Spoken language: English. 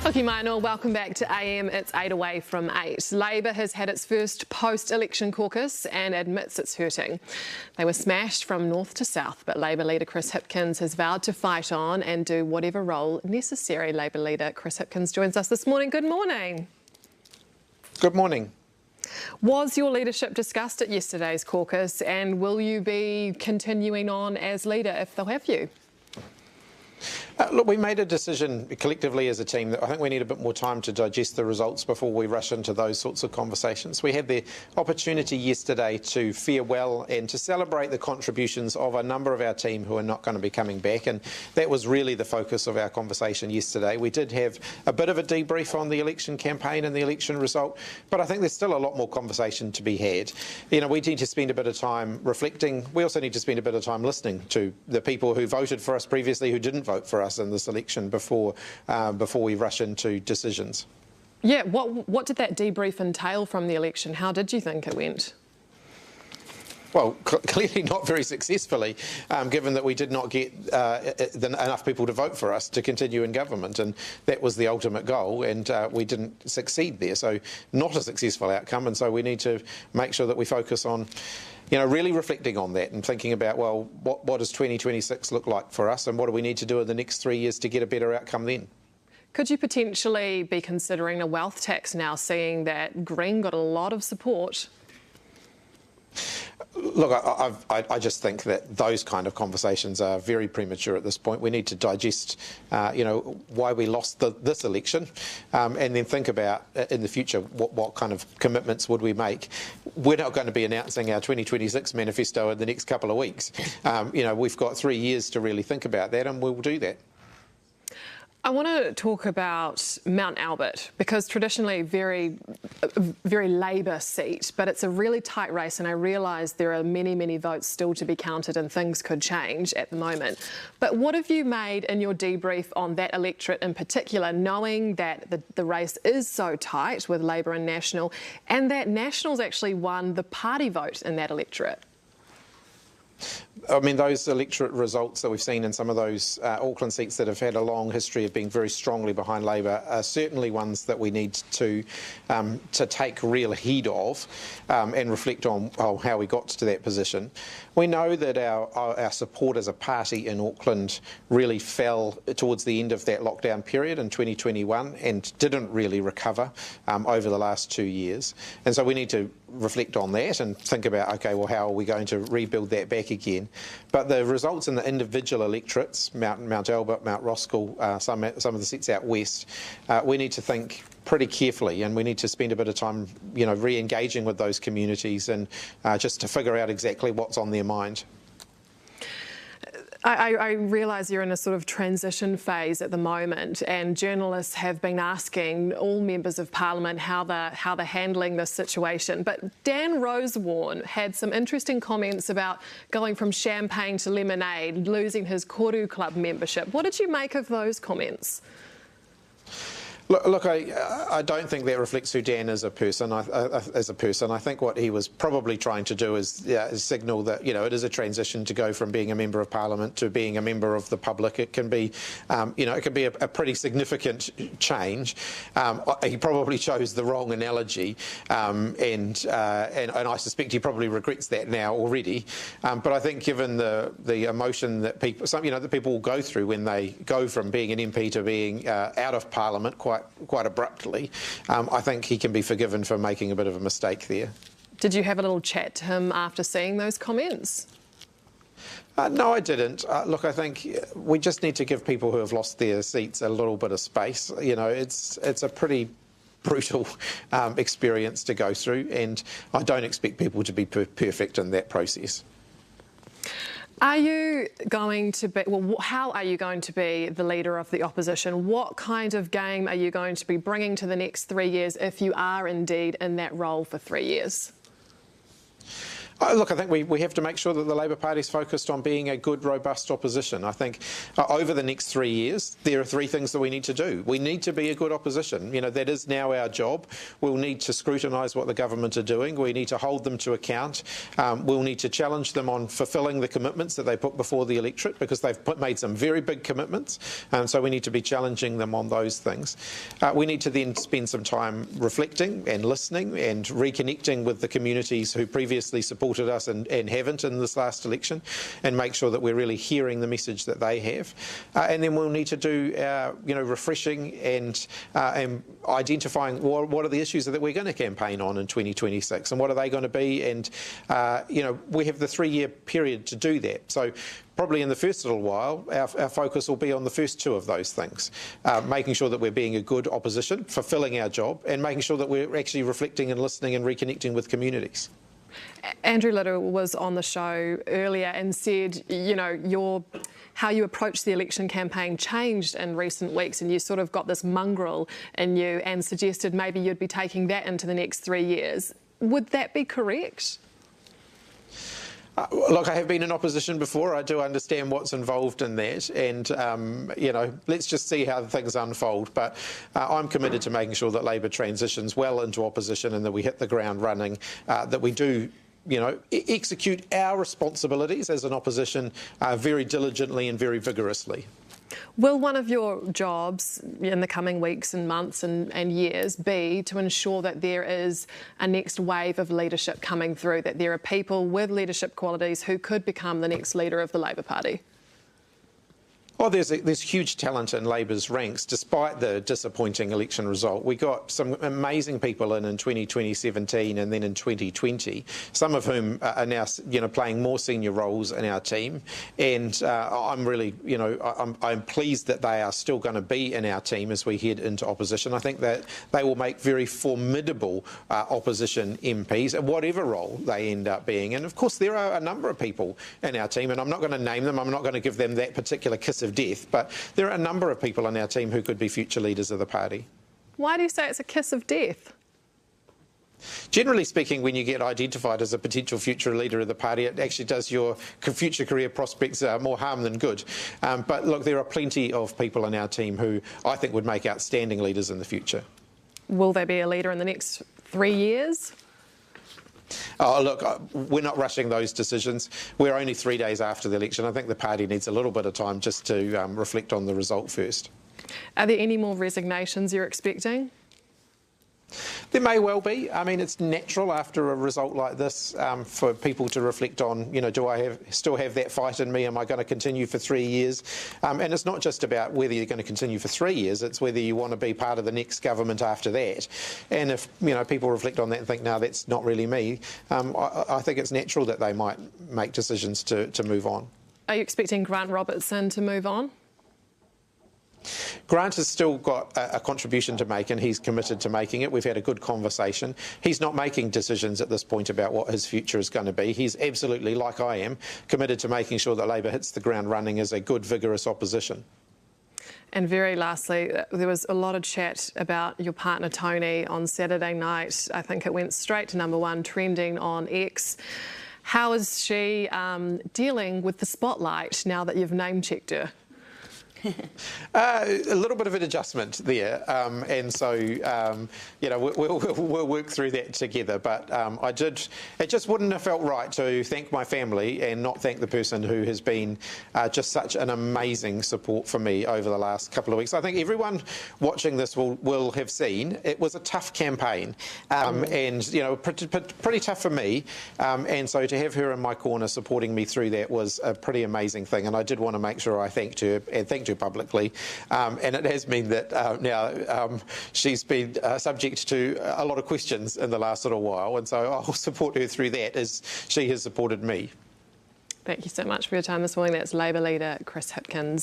Hoki Maino, welcome back to AM. It's 8 away from 8. Labor has had its first post-election caucus and admits it's hurting. They were smashed from north to south, but Labor leader Chris Hipkins has vowed to fight on and do whatever role necessary. Labor leader Chris Hipkins joins us this morning. Good morning. Good morning. Was your leadership discussed at yesterday's caucus, and will you be continuing on as leader if they'll have you? Look, we made a decision collectively as a team that I think we need a bit more time to digest the results before we rush into those sorts of conversations. We had the opportunity yesterday to farewell and to celebrate the contributions of a number of our team who are not going to be coming back, and that was really the focus of our conversation yesterday. We did have a bit of a debrief on the election campaign and the election result, but I think there's still a lot more conversation to be had. You know, we need to spend a bit of time reflecting. We also need to spend a bit of time listening to the people who voted for us previously who didn't vote for us in this election before we rush into decisions. Yeah, what did that debrief entail from the election? How did you think it went? Well, clearly not very successfully, given that we did not get enough people to vote for us to continue in government, and that was the ultimate goal, and we didn't succeed there. So not a successful outcome, and so we need to make sure that we focus on really reflecting on that and thinking about, well, what does 2026 look like for us, and what do we need to do in the next 3 years to get a better outcome then? Could you potentially be considering a wealth tax now, seeing that Green got a lot of support? Look, I just think that those kind of conversations are very premature at this point. We need to digest, why we lost this election, and then think about in the future what kind of commitments would we make. We're not going to be announcing our 2026 manifesto in the next couple of weeks. We've got 3 years to really think about that, and we'll do that. I want to talk about Mount Albert, because traditionally very Labor seat, but it's a really tight race, and I realise there are many, many votes still to be counted and things could change at the moment. But what have you made in your debrief on that electorate in particular, knowing that the race is so tight with Labor and National, and that National's actually won the party vote in that electorate? I mean, those electorate results that we've seen in some of those Auckland seats that have had a long history of being very strongly behind Labor are certainly ones that we need to take real heed of and reflect on how we got to that position. We know that our support as a party in Auckland really fell towards the end of that lockdown period in 2021 and didn't really recover over the last 2 years. And so we need to reflect on that and think about, okay, well, how are we going to rebuild that back again? But the results in the individual electorates, Mount Albert, Mount Roskill, some of the seats out west, we need to think pretty carefully, and we need to spend a bit of time, re-engaging with those communities and just to figure out exactly what's on their mind. I realise you're in a sort of transition phase at the moment, and journalists have been asking all members of Parliament how they're handling this situation. But Dan Rosewarne had some interesting comments about going from champagne to lemonade, losing his Koru Club membership. What did you make of those comments? Look, I don't think that reflects who Dan is as a person. I think what he was probably trying to do is signal that it is a transition to go from being a member of Parliament to being a member of the public. It can be, it can be a pretty significant change. He probably chose the wrong analogy, and I suspect he probably regrets that now already. But I think given the emotion that people will go through when they go from being an MP to being out of Parliament quite abruptly, I think he can be forgiven for making a bit of a mistake there. Did you have a little chat to him after seeing those comments? No, I didn't. Look, I think we just need to give people who have lost their seats a little bit of space. It's a pretty brutal experience to go through, and I don't expect people to be perfect in that process. Are you going to be, how are you going to be the leader of the opposition? What kind of game are you going to be bringing to the next 3 years if you are indeed in that role for 3 years? Look, I think we have to make sure that the Labour Party is focused on being a good, robust opposition. I think over the next 3 years, there are 3 things that we need to do. We need to be a good opposition. You know, that is now our job. We'll need to scrutinise what the government are doing. We need to hold them to account. We'll need to challenge them on fulfilling the commitments that they put before the electorate, because they've made some very big commitments. So we need to be challenging them on those things. We need to then spend some time reflecting and listening and reconnecting with the communities who previously supported us and haven't in this last election, and make sure that we're really hearing the message that they have. And then we'll need to do refreshing and identifying what are the issues that we're going to campaign on in 2026, and what are they going to be. And we have the 3-year period to do that. So probably in the first little while, our focus will be on the first 2 of those things, making sure that we're being a good opposition, fulfilling our job, and making sure that we're actually reflecting and listening and reconnecting with communities. Andrew Little was on the show earlier and said, how you approach the election campaign changed in recent weeks, and you sort of got this mongrel in you, and suggested maybe you'd be taking that into the next 3 years. Would that be correct? Look, I have been in opposition before. I do understand what's involved in that, and let's just see how things unfold. But I'm committed to making sure that Labour transitions well into opposition, and that we hit the ground running, that we do execute our responsibilities as an opposition very diligently and very vigorously. Will one of your jobs in the coming weeks and months and years be to ensure that there is a next wave of leadership coming through, that there are people with leadership qualities who could become the next leader of the Labour Party? Well, there's huge talent in Labour's ranks, despite the disappointing election result. We got some amazing people in 2017 and then in 2020, some of whom are now, playing more senior roles in our team. And I'm really, I'm pleased that they are still going to be in our team as we head into opposition. I think that they will make very formidable opposition MPs, at whatever role they end up being. And of course, there are a number of people in our team, and I'm not going to name them. I'm not going to give them that particular kiss of death, but there are a number of people on our team who could be future leaders of the party. Why do you say it's a kiss of death? Generally speaking, when you get identified as a potential future leader of the party, it actually does your future career prospects more harm than good. But look, there are plenty of people in our team who I think would make outstanding leaders in the future. Will there be a leader in the next 3 years? Oh, look, we're not rushing those decisions. We're only 3 days after the election. I think the party needs a little bit of time just to reflect on the result first. Are there any more resignations you're expecting? There may well be. I mean, it's natural after a result like this for people to reflect on, do I still have that fight in me? Am I going to continue for 3 years? And it's not just about whether you're going to continue for 3 years, it's whether you want to be part of the next government after that. And if, people reflect on that and think, no, that's not really me, I think it's natural that they might make decisions to move on. Are you expecting Grant Robertson to move on? Grant has still got a contribution to make, and he's committed to making it. We've had a good conversation. He's not making decisions at this point about what his future is going to be. He's absolutely, like I am, committed to making sure that Labour hits the ground running as a good, vigorous opposition. And very lastly, there was a lot of chat about your partner Toni on Saturday night. I think it went straight to #1, trending on X. How is she dealing with the spotlight now that you've name-checked her? A little bit of an adjustment there, and so we'll work through that together. But it just wouldn't have felt right to thank my family and not thank the person who has been just such an amazing support for me over the last couple of weeks. I think everyone watching this will have seen it was a tough campaign, and pretty tough for me. And so to have her in my corner supporting me through that was a pretty amazing thing. And I did want to make sure I thanked her and thanked her publicly, and it has meant that now she's been subject to a lot of questions in the last little while, and so I'll support her through that as she has supported me. Thank you so much for your time this morning. That's Labour leader Chris Hipkins.